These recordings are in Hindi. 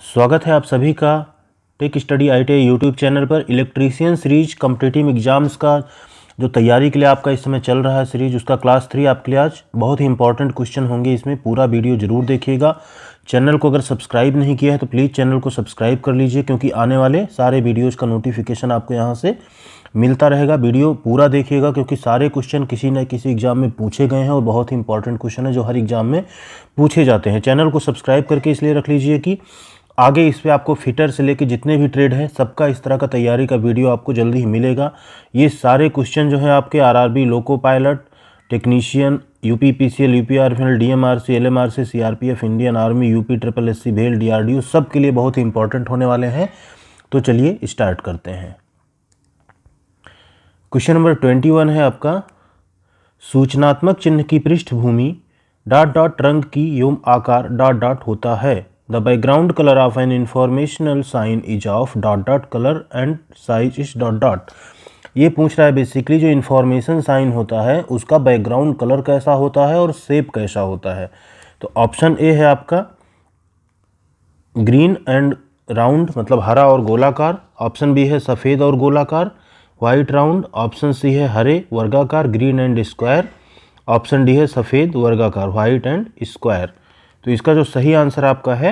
स्वागत है आप सभी का tech study ITI YouTube channel पर। इलेक्ट्रीशियन सीरीज कॉम्पिटिटिव एग्जाम्स का जो तैयारी के लिए आपका इस समय चल रहा है सीरीज, उसका क्लास 3 आपके लिए आज बहुत ही इंपॉर्टेंट क्वेश्चन होंगे। इसमें पूरा वीडियो जरूर देखिएगा। चैनल को अगर सब्सक्राइब नहीं किया है तो प्लीज़ चैनल को सब्सक्राइब कर लीजिए, क्योंकि आने वाले सारे वीडियोज़ का नोटिफिकेशन आपको यहाँ से मिलता रहेगा। वीडियो पूरा देखिएगा, क्योंकि सारे क्वेश्चन किसी न किसी एग्जाम में पूछे गए हैं और बहुत ही इंपॉर्टेंट क्वेश्चन है जो हर एग्जाम में पूछे जाते हैं। चैनल को सब्सक्राइब करके इसलिए रख लीजिए कि आगे इस पे आपको फिटर से लेके जितने भी ट्रेड हैं सबका इस तरह का तैयारी का वीडियो आपको जल्दी ही मिलेगा। ये सारे क्वेश्चन जो है आपके RRB, loco pilot, technician, UPPCL, UPRFL, DMRC, LMRC, CRPF, Indian army, UPSSC, भेल, DRDO सब के लिए बहुत ही इंपॉर्टेंट होने वाले हैं। तो चलिए स्टार्ट करते हैं। क्वेश्चन नंबर 21 है आपका, सूचनात्मक चिन्ह की पृष्ठभूमि ... रंग की एवं आकार ... होता है। The background colour of an informational sign is of ... colour and size is ... ये पूछ रहा है बेसिकली जो इंफॉर्मेशन साइन होता है उसका बैकग्राउंड कलर कैसा होता है और शेप कैसा होता है। तो ऑप्शन ए है आपका ग्रीन एंड राउंड, मतलब हरा और गोलाकार। ऑप्शन बी है सफ़ेद और गोलाकार, वाइट राउंड। ऑप्शन सी है हरे वर्गाकार, green and square. Option D है सफ़ेद वर्गाकार, वाइट एंड स्क्वायर। तो इसका जो सही आंसर आपका है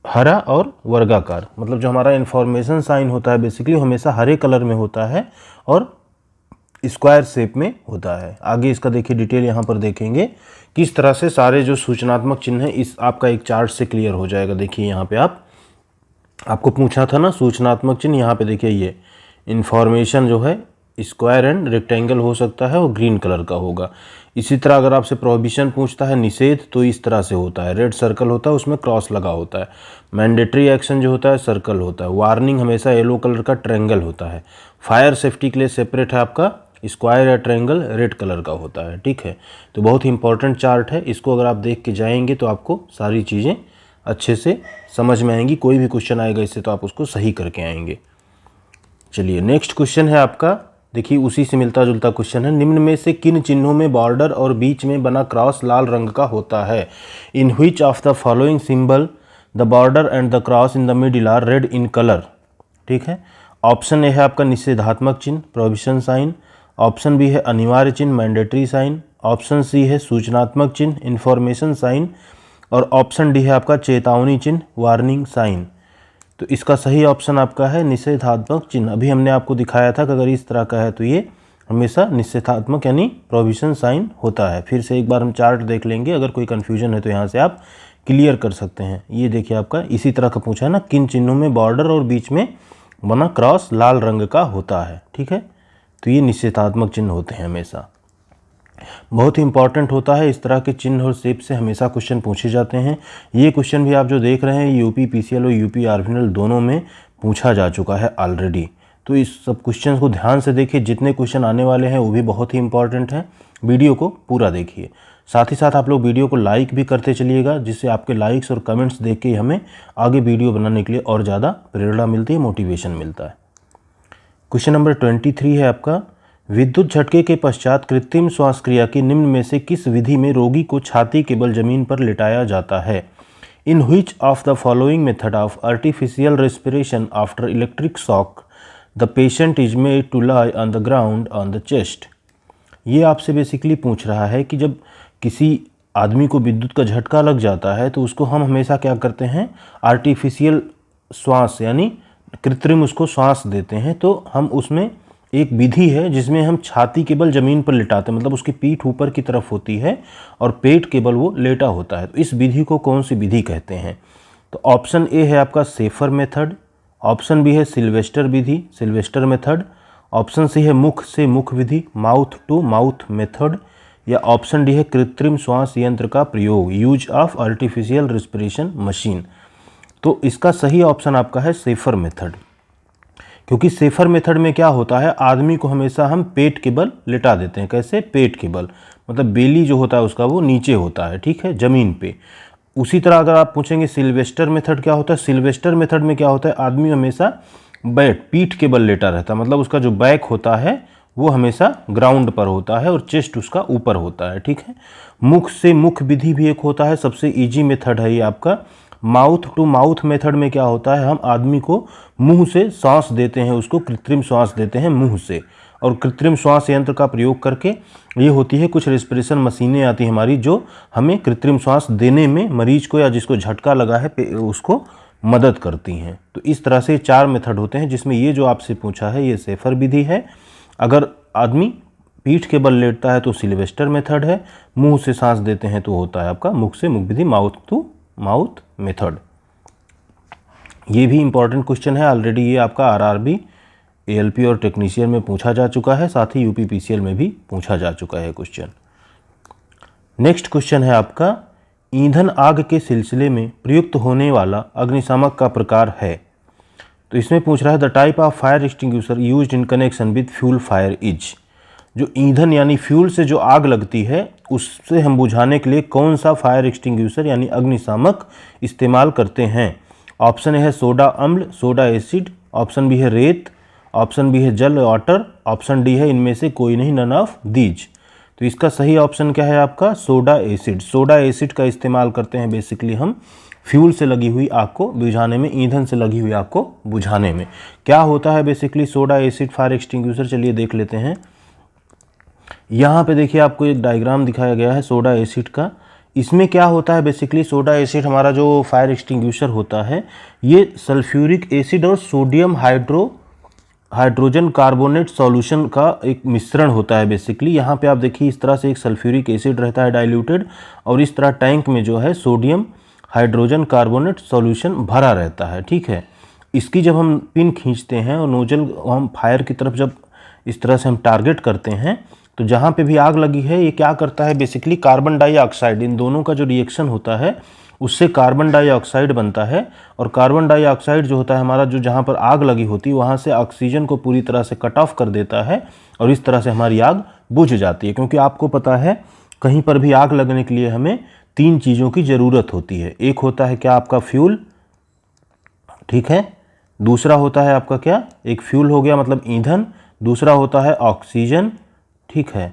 हरा और वर्गाकार, मतलब जो हमारा इंफॉर्मेशन साइन होता है बेसिकली हमेशा हरे कलर में होता है और स्क्वायर शेप में होता है। आगे इसका देखिए डिटेल यहाँ पर देखेंगे किस तरह से सारे जो सूचनात्मक चिन्ह है इस आपका एक चार्ट से क्लियर हो जाएगा। देखिए यहाँ पे आपको पूछा था ना सूचनात्मक चिन्ह, यहाँ पे देखिए ये इंफॉर्मेशन जो है स्क्वायर एंड रेक्टेंगल हो सकता है और ग्रीन कलर का होगा। इसी तरह अगर आपसे प्रोहिबिशन पूछता है निषेध, तो इस तरह से होता है, रेड सर्कल होता है उसमें क्रॉस लगा होता है। मैंडेटरी एक्शन जो होता है सर्कल होता है। वार्निंग हमेशा येलो कलर का ट्रायंगल होता है। फायर सेफ्टी के लिए सेपरेट है आपका स्क्वायर या ट्रायंगल रेड कलर का होता है। ठीक है, तो बहुत ही इंपॉर्टेंट चार्ट है। इसको अगर आप देख के जाएंगे तो आपको सारी चीज़ें अच्छे से समझ में आएंगी। कोई भी क्वेश्चन आएगा इससे तो आप उसको सही करके आएंगे। चलिए नेक्स्ट क्वेश्चन है आपका, देखिए उसी से मिलता जुलता क्वेश्चन है। निम्न में से किन चिन्हों में बॉर्डर और बीच में बना क्रॉस लाल रंग का होता है। In which of the following symbol the border and the cross in the middle are red in colour. ठीक है, ऑप्शन ए है आपका निषेधात्मक चिन्ह प्रोहिबिशन साइन। ऑप्शन बी है अनिवार्य चिन्ह मैंडेटरी साइन। ऑप्शन सी है सूचनात्मक चिन्ह इंफॉर्मेशन साइन। और ऑप्शन डी है आपका चेतावनी चिन्ह वार्निंग साइन। तो इसका सही ऑप्शन आपका है निषेधात्मक चिन्ह। अभी हमने आपको दिखाया था कि अगर इस तरह का है तो ये हमेशा निषेधात्मक यानी प्रोहिबिशन साइन होता है। फिर से एक बार हम चार्ट देख लेंगे, अगर कोई कन्फ्यूजन है तो यहाँ से आप क्लियर कर सकते हैं। ये देखिए आपका इसी तरह का पूछा है ना, किन चिन्हों में बॉर्डर और बीच में बना क्रॉस लाल रंग का होता है। ठीक है, तो ये निषेधात्मक चिन्ह होते हैं हमेशा। बहुत ही इंपॉर्टेंट होता है, इस तरह के चिन्ह और शेप से हमेशा क्वेश्चन पूछे जाते हैं। ये क्वेश्चन भी आप जो देख रहे हैं UPPCL और UPRFL दोनों में पूछा जा चुका है ऑलरेडी। तो इस सब क्वेश्चन को ध्यान से देखिए, जितने क्वेश्चन आने वाले हैं वो भी बहुत ही इंपॉर्टेंट हैं। वीडियो को पूरा देखिए, साथ ही साथ आप लोग वीडियो को लाइक भी करते चलिएगा, जिससे आपके लाइक्स और कमेंट्स देख के हमें आगे वीडियो बनाने के लिए और ज़्यादा प्रेरणा मिलती है, मोटिवेशन मिलता है। क्वेश्चन नंबर 23 है आपका, विद्युत झटके के पश्चात कृत्रिम श्वासक्रिया की निम्न में से किस विधि में रोगी को छाती के बल जमीन पर लिटाया जाता है। In which of the following method of artificial respiration after electric shock the patient is made to lie on the ground on the chest. ये आपसे बेसिकली पूछ रहा है कि जब किसी आदमी को विद्युत का झटका लग जाता है तो उसको हम हमेशा क्या करते हैं, आर्टिफिशियल श्वास यानी कृत्रिम उसको श्वास देते हैं। तो हम उसमें एक विधि है जिसमें हम छाती के बल ज़मीन पर लिटाते हैं, मतलब उसकी पीठ ऊपर की तरफ होती है और पेट के बल वो लेटा होता है। तो इस विधि को कौन सी विधि कहते हैं। तो ऑप्शन ए है आपका सेफर मेथड। ऑप्शन बी है सिल्वेस्टर विधि, सिल्वेस्टर मेथड। ऑप्शन सी है मुख से मुख विधि, माउथ टू माउथ मेथड। या ऑप्शन डी है कृत्रिम श्वास यंत्र का प्रयोग, use of artificial respiration machine. तो इसका सही ऑप्शन आपका है सेफर मेथड, क्योंकि सेफर मेथड में क्या होता है, आदमी को हमेशा हम पेट के बल लिटा देते हैं। कैसे, पेट के बल, मतलब बेली जो होता है उसका वो नीचे होता है, ठीक है, ज़मीन पे। उसी तरह अगर आप पूछेंगे सिल्वेस्टर मेथड क्या होता है, सिल्वेस्टर मेथड में क्या होता है, आदमी हमेशा पीठ के बल लेटा रहता है, मतलब उसका जो बैक होता है वो हमेशा ग्राउंड पर होता है और चेस्ट उसका ऊपर होता है। ठीक है, मुख से मुख विधि भी एक होता है, सबसे ईजी मेथड है ये आपका, माउथ टू माउथ मेथड में क्या होता है, हम आदमी को मुंह से सांस देते हैं, उसको कृत्रिम सांस देते हैं मुंह से। और कृत्रिम श्वास यंत्र का प्रयोग करके ये होती है, कुछ रेस्पिरेशन मशीनें आती हैं हमारी जो हमें कृत्रिम श्वास देने में मरीज को या जिसको झटका लगा है उसको मदद करती हैं। तो इस तरह से 4 मेथड होते हैं, जिसमें ये जो आपसे पूछा है ये सेफर विधि है। अगर आदमी पीठ के बल लेटता है तो सिल्वेस्टर मेथड है, मुंह से सांस देते हैं तो होता है आपका मुख से मुख विधि, माउथ टू माउथ मेथड। ये भी इंपॉर्टेंट क्वेश्चन है, ऑलरेडी ये आपका आरआरबी, एएलपी और टेक्नीशियन में पूछा जा चुका है, साथ ही यूपीपीसीएल में भी पूछा जा चुका है क्वेश्चन। नेक्स्ट क्वेश्चन है आपका, ईंधन आग के सिलसिले में प्रयुक्त होने वाला अग्निशामक का प्रकार है। तो इसमें पूछ रहा है the type of fire extinguisher used in connection with fuel fire is. जो ईंधन यानी फ्यूल से जो आग लगती है उससे हम बुझाने के लिए कौन सा फायर एक्सटिंग्विशर यानी अग्निशामक इस्तेमाल करते हैं। ऑप्शन ए है सोडा अम्ल, सोडा एसिड, ऑप्शन बी है रेत, ऑप्शन बी है जल वाटर, ऑप्शन डी है इनमें से कोई नहीं, नन ऑफ दीज। तो इसका सही ऑप्शन क्या है आपका, सोडा एसिड। सोडा एसिड का इस्तेमाल करते हैं बेसिकली हम फ्यूल से लगी हुई आग को बुझाने में, ईंधन से लगी हुई आग को बुझाने में। क्या होता है basically soda acid fire extinguisher, चलिए देख लेते हैं। यहाँ पे देखिए आपको एक डायग्राम दिखाया गया है सोडा एसिड का। इसमें क्या होता है बेसिकली, सोडा एसिड हमारा जो फायर एक्सटिंग्विशर होता है ये सल्फ्यूरिक एसिड और सोडियम हाइड्रोजन कार्बोनेट सॉल्यूशन का एक मिश्रण होता है बेसिकली। यहाँ पे आप देखिए इस तरह से एक सल्फ्यूरिक एसिड रहता है डाइल्यूटेड, और इस तरह टैंक में जो है सोडियम हाइड्रोजन कार्बोनेट सॉल्यूशन भरा रहता है, ठीक है। इसकी जब हम पिन खींचते हैं और नोजल हम फायर की तरफ जब इस तरह से हम टारगेट करते हैं तो जहाँ पे भी आग लगी है ये क्या करता है बेसिकली, कार्बन डाइऑक्साइड, इन दोनों का जो रिएक्शन होता है उससे कार्बन डाइऑक्साइड बनता है। और कार्बन डाइऑक्साइड जो होता है हमारा, जो जहाँ पर आग लगी होती है वहाँ से ऑक्सीजन को पूरी तरह से कट ऑफ कर देता है और इस तरह से हमारी आग बुझ जाती है। क्योंकि आपको पता है कहीं पर भी आग लगने के लिए हमें 3 चीज़ों की ज़रूरत होती है। एक होता है क्या आपका फ्यूल, ठीक है, दूसरा होता है आपका क्या, एक फ्यूल हो गया मतलब ईंधन, दूसरा होता है ऑक्सीजन, ठीक है,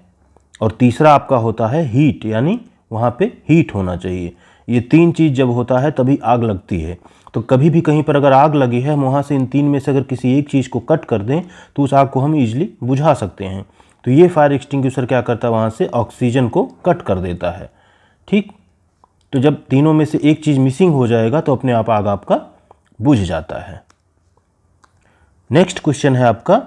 और तीसरा आपका होता है हीट, यानी वहाँ पे हीट होना चाहिए। ये 3 चीज़ जब होता है तभी आग लगती है। तो कभी भी कहीं पर अगर आग लगी है, हम वहाँ से इन 3 में से अगर किसी एक चीज़ को कट कर दें तो उस आग को हम ईजिली बुझा सकते हैं। तो ये फायर एक्सटिंग्विशर क्या करता है, वहाँ से ऑक्सीजन को कट कर देता है, ठीक। तो जब तीनों में से एक चीज़ मिसिंग हो जाएगा तो अपने आप आग आपका बुझ जाता है। नेक्स्ट क्वेश्चन है आपका,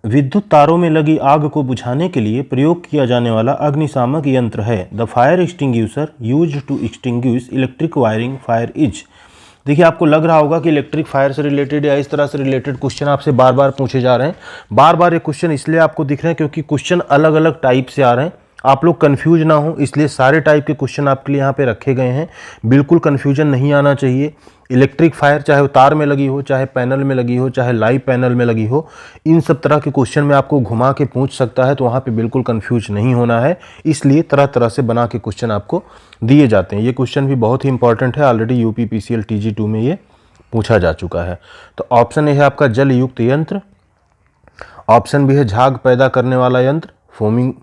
विद्युत तारों में लगी आग को बुझाने के लिए प्रयोग किया जाने वाला अग्निशामक यंत्र है। The fire extinguisher used to extinguish electric wiring fire is. देखिए आपको लग रहा होगा कि इलेक्ट्रिक फायर से रिलेटेड या इस तरह से रिलेटेड क्वेश्चन आपसे बार बार पूछे जा रहे हैं। बार बार ये क्वेश्चन इसलिए आपको दिख रहे हैं क्योंकि क्वेश्चन अलग अलग टाइप से आ रहे हैं, आप लोग कंफ्यूज ना हो इसलिए सारे टाइप के क्वेश्चन आपके लिए यहाँ पे रखे गए हैं। बिल्कुल कंफ्यूजन नहीं आना चाहिए। इलेक्ट्रिक फायर चाहे वो तार में लगी हो, चाहे पैनल में लगी हो, चाहे लाइव पैनल में लगी हो, इन सब तरह के क्वेश्चन में आपको घुमा के पूछ सकता है, तो वहाँ पे बिल्कुल कंफ्यूज नहीं होना है। इसलिए तरह तरह से बना के क्वेश्चन आपको दिए जाते हैं। ये क्वेश्चन भी बहुत ही इंपॉर्टेंट है, ऑलरेडी यूपीपीसीएल TG2 में ये पूछा जा चुका है। तो ऑप्शन ए है आपका जल युक्त यंत्र, ऑप्शन बी है झाग पैदा करने वाला यंत्र फोमिंग,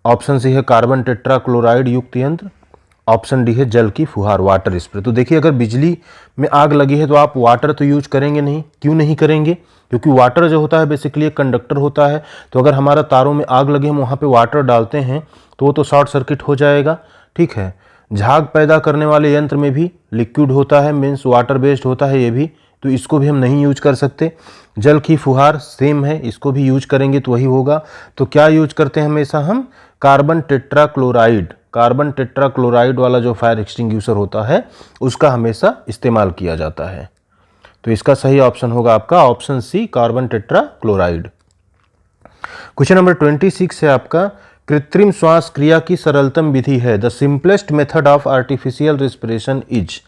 ऑप्शन सी है कार्बन टेट्राक्लोराइड युक्त यंत्र, ऑप्शन डी है जल की फुहार वाटर स्प्रे। तो देखिए अगर बिजली में आग लगी है तो आप वाटर तो यूज करेंगे नहीं, क्यों नहीं करेंगे, क्योंकि वाटर जो होता है बेसिकली एक कंडक्टर होता है। तो अगर हमारा तारों में आग लगी हम वहाँ पे वाटर डालते हैं तो वो तो शॉर्ट सर्किट हो जाएगा, ठीक है। झाग पैदा करने वाले यंत्र में भी लिक्विड होता है, मीन्स वाटर बेस्ड होता है ये भी, तो इसको भी हम नहीं यूज कर सकते। जल की फुहार सेम है, इसको भी यूज करेंगे तो वही होगा। तो क्या यूज करते हैं हमेशा हम, कार्बन टेट्राक्लोराइड, कार्बन टेट्राक्लोराइड वाला जो फायर एक्सटिंग्विशर होता है उसका हमेशा इस्तेमाल किया जाता है। तो इसका सही ऑप्शन होगा आपका option C, carbon tetrachloride. Question number 26 है आपका, कृत्रिम श्वास क्रिया की सरलतम विधि है। The simplest method of artificial respiration is.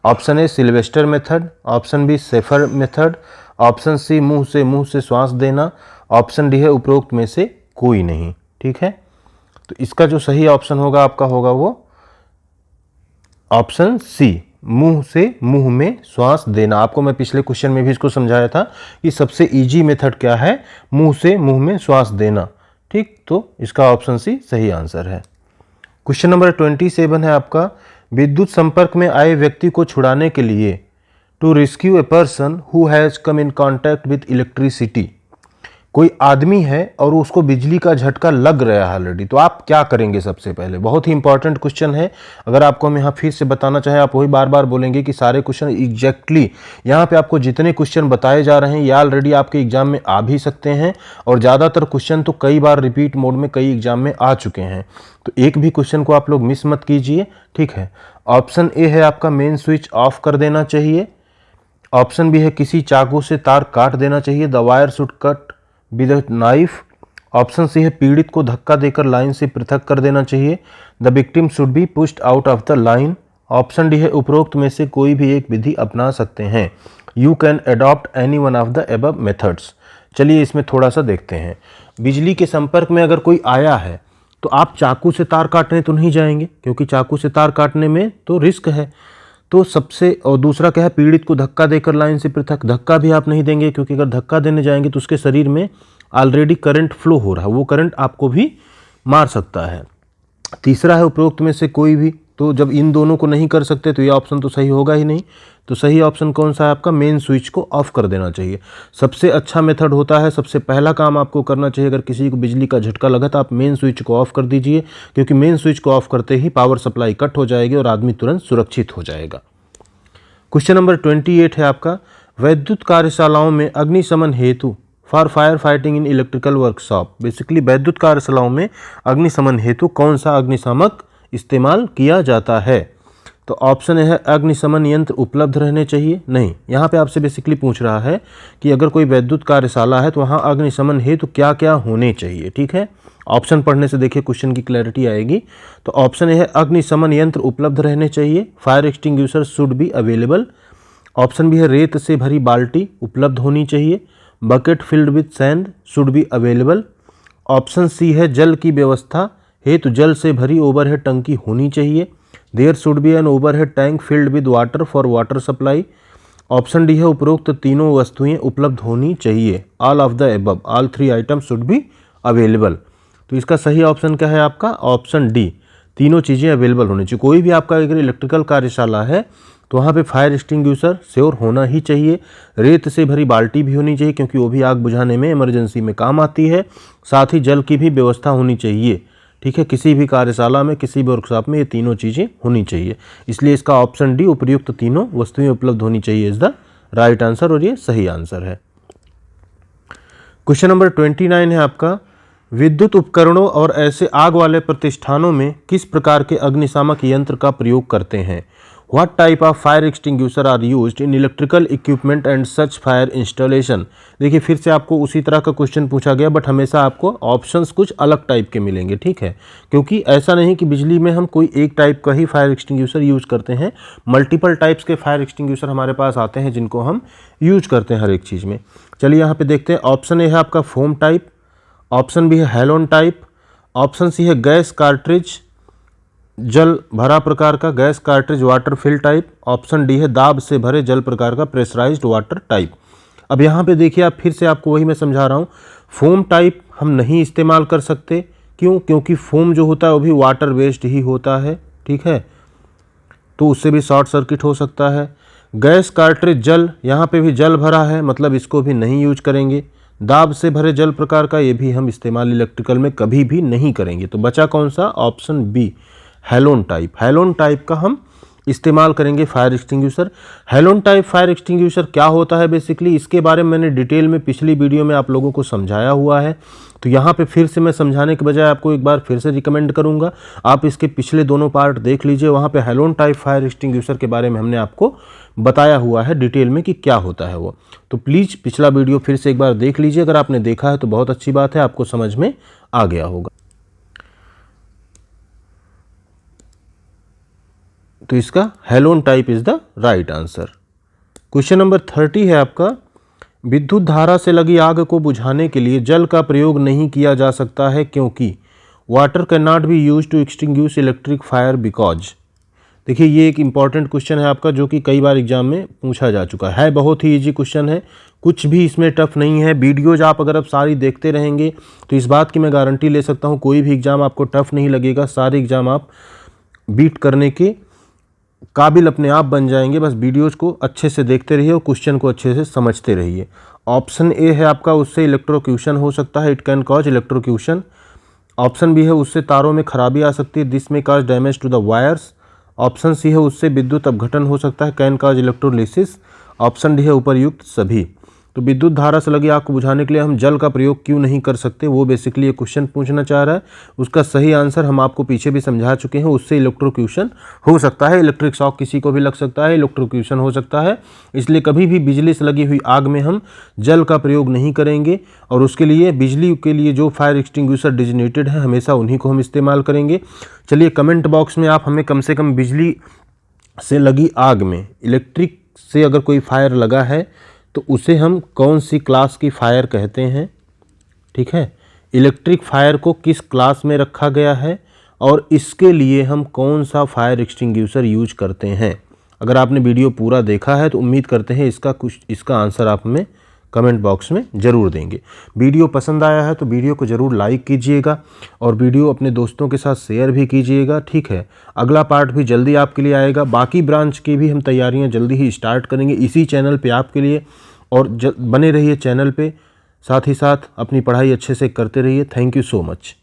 Option A Sylvester method, option B Schafer method, option C मुंह से श्वास देना, ऑप्शन डी है उपरोक्त में से कोई नहीं, ठीक है। तो इसका जो सही ऑप्शन होगा आपका होगा वो ऑप्शन सी, मुंह से मुंह में श्वास देना। आपको मैं पिछले क्वेश्चन में भी इसको समझाया था कि सबसे इजी मेथड क्या है, मुंह से मुंह में श्वास देना, ठीक। तो इसका ऑप्शन सी सही आंसर है। क्वेश्चन नंबर 27 है आपका, विद्युत संपर्क में आए व्यक्ति को छुड़ाने के लिए, to rescue a person who has come in contact with electricity. कोई आदमी है और उसको बिजली का झटका लग रहा है ऑलरेडी, तो आप क्या करेंगे सबसे पहले। बहुत ही इंपॉर्टेंट क्वेश्चन है। अगर आपको हम यहाँ फिर से बताना चाहें, आप वही बार बार बोलेंगे कि सारे क्वेश्चन एग्जैक्टली यहाँ पे आपको जितने क्वेश्चन बताए जा रहे हैं ये ऑलरेडी आपके एग्जाम में आ भी सकते हैं, और ज़्यादातर क्वेश्चन तो कई बार रिपीट मोड में कई एग्जाम में आ चुके हैं। तो एक भी क्वेश्चन को आप लोग मिस मत कीजिए, ठीक है। ऑप्शन ए है आपका मेन स्विच ऑफ कर देना चाहिए। ऑप्शन बी है किसी चाकू से तार काट देना चाहिए, the wire should cut with a knife. Option C है पीड़ित को धक्का देकर लाइन से पृथक कर देना चाहिए, the victim should be pushed out of the line. Option D है उपरोक्त में से कोई भी एक विधि अपना सकते हैं, you can adopt any one of the above methods. चलिए इसमें थोड़ा सा देखते हैं। बिजली के संपर्क में अगर कोई आया है तो आप चाकू से तार काटने तो नहीं जाएंगे, क्योंकि चाकू से तार काटने में तो रिस्क है। तो सबसे, और दूसरा क्या है, पीड़ित को धक्का देकर लाइन से पृथक, धक्का भी आप नहीं देंगे, क्योंकि अगर धक्का देने जाएंगे तो उसके शरीर में ऑलरेडी करंट फ्लो हो रहा है, वो करंट आपको भी मार सकता है। तीसरा है उपरोक्त में से कोई भी, तो जब इन दोनों को नहीं कर सकते तो ये ऑप्शन तो सही होगा ही नहीं। तो सही ऑप्शन कौन सा है आपका, मेन स्विच को ऑफ कर देना चाहिए। सबसे अच्छा मेथड होता है, सबसे पहला काम आपको करना चाहिए, अगर किसी को बिजली का झटका लगा तो आप मेन स्विच को ऑफ कर दीजिए, क्योंकि मेन स्विच को ऑफ करते ही पावर सप्लाई कट हो जाएगी और आदमी तुरंत सुरक्षित हो जाएगा। क्वेश्चन नंबर 28 है आपका, वैद्युत कार्यशालाओं में अग्निशमन हेतु for fire fighting in electrical workshop. Basically वैद्युत कार्यशालाओं में अग्निशमन हेतु कौन सा अग्निशामक इस्तेमाल किया जाता है। तो ऑप्शन है अग्निशमन यंत्र उपलब्ध रहने चाहिए। नहीं, यहाँ पे आपसे बेसिकली पूछ रहा है कि अगर कोई वैद्युत कार्यशाला है तो वहाँ अग्निशमन हेतु क्या क्या होने चाहिए, ठीक है। ऑप्शन पढ़ने से देखिए क्वेश्चन की क्लैरिटी आएगी। तो ऑप्शन है अग्निशमन यंत्र उपलब्ध रहने चाहिए, fire extinguisher should be available. Option B है रेत से भरी बाल्टी उपलब्ध होनी चाहिए, bucket filled with sand should be available. Option C है जल की व्यवस्था हेतु जल से भरी ओवरहेड टंकी होनी चाहिए, there should be an overhead tank filled with water for water supply. Option D है उपरोक्त तीनों वस्तुएं उपलब्ध होनी चाहिए, all of the above, all three item should be available. तो इसका सही ऑप्शन क्या है आपका, ऑप्शन डी, तीनों चीज़ें अवेलेबल होनी चाहिए। कोई भी आपका अगर इलेक्ट्रिकल कार्यशाला है तो वहाँ पे फायर एक्सटिंग्विशर श्योर होना ही चाहिए, रेत से भरी बाल्टी भी होनी चाहिए, क्योंकि वो भी आग बुझाने में इमरजेंसी में काम आती है, साथ ही जल की भी व्यवस्था होनी चाहिए, ठीक है। किसी भी कार्यशाला में, किसी भी वर्कशॉप में ये तीनों चीज़ें होनी चाहिए, इसलिए इसका ऑप्शन डी, उपयुक्त तीनों वस्तुएं उपलब्ध होनी चाहिए, इज द राइट आंसर, और ये सही आंसर है। क्वेश्चन नंबर 29 है आपका, विद्युत उपकरणों और ऐसे आग वाले प्रतिष्ठानों में किस प्रकार के अग्निशामक यंत्र का प्रयोग करते हैं। What type of fire extinguisher are used in electrical equipment and such fire installation। देखिए फिर से आपको उसी तरह का क्वेश्चन पूछा गया, बट हमेशा आपको ऑप्शंस कुछ अलग टाइप के मिलेंगे, ठीक है। क्योंकि ऐसा नहीं कि बिजली में हम कोई एक टाइप का ही फायर एक्सटिंग्विशर यूज करते हैं, मल्टीपल टाइप्स के फायर एक्सटिंग्विशर हमारे पास आते हैं जिनको हम यूज करते हैं हर एक चीज़ में। चलिए यहाँ पे देखते हैं। ऑप्शन ए है आपका फोम टाइप, ऑप्शन बी है हैलोन टाइप, ऑप्शन सी है गैस कार्ट्रिज जल भरा प्रकार का gas cartridge water fill type, option D है दाब से भरे जल प्रकार का प्रेशराइज्ड वाटर टाइप। अब यहाँ पे देखिए, आप फिर से आपको वही मैं समझा रहा हूँ, फोम टाइप हम नहीं इस्तेमाल कर सकते, क्यों, क्योंकि फोम जो होता है वो भी वाटर बेस्ड ही होता है, ठीक है, तो उससे भी शॉर्ट सर्किट हो सकता है। गैस कार्ट्रिज जल, यहाँ पे भी जल भरा है, मतलब इसको भी नहीं यूज करेंगे। दाब से भरे जल प्रकार का, ये भी हम इस्तेमाल इलेक्ट्रिकल में कभी भी नहीं करेंगे। तो बचा कौन सा, option B, halon type. Halon type का हम इस्तेमाल करेंगे fire extinguisher. Halon type fire extinguisher क्या होता है बेसिकली, इसके बारे में मैंने डिटेल में पिछली वीडियो में आप लोगों को समझाया हुआ है, तो यहाँ पे फिर से मैं समझाने के बजाय आपको एक बार फिर से रिकमेंड करूँगा आप इसके पिछले दोनों पार्ट देख लीजिए। वहाँ पे हैलोन टाइप फायर एक्सटिंग्विशर के बारे में हमने आपको बताया हुआ है डिटेल में कि क्या होता है वो, तो प्लीज़ पिछला वीडियो फिर से एक बार देख लीजिए। अगर आपने देखा है तो बहुत अच्छी बात है, आपको समझ में आ गया होगा। तो इसका halon type is the right answer. Question number 30 है आपका, विद्युत धारा से लगी आग को बुझाने के लिए जल का प्रयोग नहीं किया जा सकता है क्योंकि water can not be use to extinguish electric fire because. देखिए ये एक इंपॉर्टेंट क्वेश्चन है आपका, जो कि कई बार एग्जाम में पूछा जा चुका है। बहुत ही इजी क्वेश्चन है, कुछ भी इसमें टफ नहीं है। वीडियोज आप अगर आप सारी देखते रहेंगे तो इस बात की मैं गारंटी ले सकता हूँ कोई भी एग्ज़ाम आपको टफ नहीं लगेगा। सारे एग्ज़ाम आप बीट करने के काबिल अपने आप बन जाएंगे। बस वीडियोज़ को अच्छे से देखते रहिए और क्वेश्चन को अच्छे से समझते रहिए। ऑप्शन ए है आपका, उससे इलेक्ट्रोक्यूशन हो सकता है, it can cause electrocution. Option B है, उससे तारों में खराबी आ सकती है, this may cause damage to the wires. Option C है, उससे विद्युत अपघटन हो सकता है, can cause electrolysis. Option D है उपर्युक्त सभी। तो विद्युत धारा से लगी आग को बुझाने के लिए हम जल का प्रयोग क्यों नहीं कर सकते, वो बेसिकली ये क्वेश्चन पूछना चाह रहा है। उसका सही आंसर हम आपको पीछे भी समझा चुके हैं, उससे इलेक्ट्रोक्यूशन हो सकता है, इलेक्ट्रिक शॉक किसी को भी लग सकता है, इलेक्ट्रोक्यूशन हो सकता है। इसलिए कभी भी बिजली से लगी हुई आग में हम जल का प्रयोग नहीं करेंगे, और उसके लिए बिजली के लिए जो फायर एक्सटिंग्विशर डिजिनेटेड है हमेशा उन्हीं को हम इस्तेमाल करेंगे। चलिए कमेंट बॉक्स में आप हमें कम से कम बिजली से लगी आग में, इलेक्ट्रिक से अगर कोई फायर लगा है तो उसे हम कौन सी क्लास की फायर कहते हैं, ठीक है, इलेक्ट्रिक फायर को किस क्लास में रखा गया है, और इसके लिए हम कौन सा फायर एक्सटिंग्विशर यूज करते हैं। अगर आपने वीडियो पूरा देखा है तो उम्मीद करते हैं इसका आंसर आप हमें कमेंट बॉक्स में ज़रूर देंगे। वीडियो पसंद आया है तो वीडियो को ज़रूर लाइक कीजिएगा और वीडियो अपने दोस्तों के साथ शेयर भी कीजिएगा, ठीक है। अगला पार्ट भी जल्दी आपके लिए आएगा, बाकी ब्रांच की भी हम तैयारियां जल्दी ही स्टार्ट करेंगे इसी चैनल पे आपके लिए, और बने रहिए चैनल पे, साथ ही साथ अपनी पढ़ाई अच्छे से करते रहिए। Thank you so much.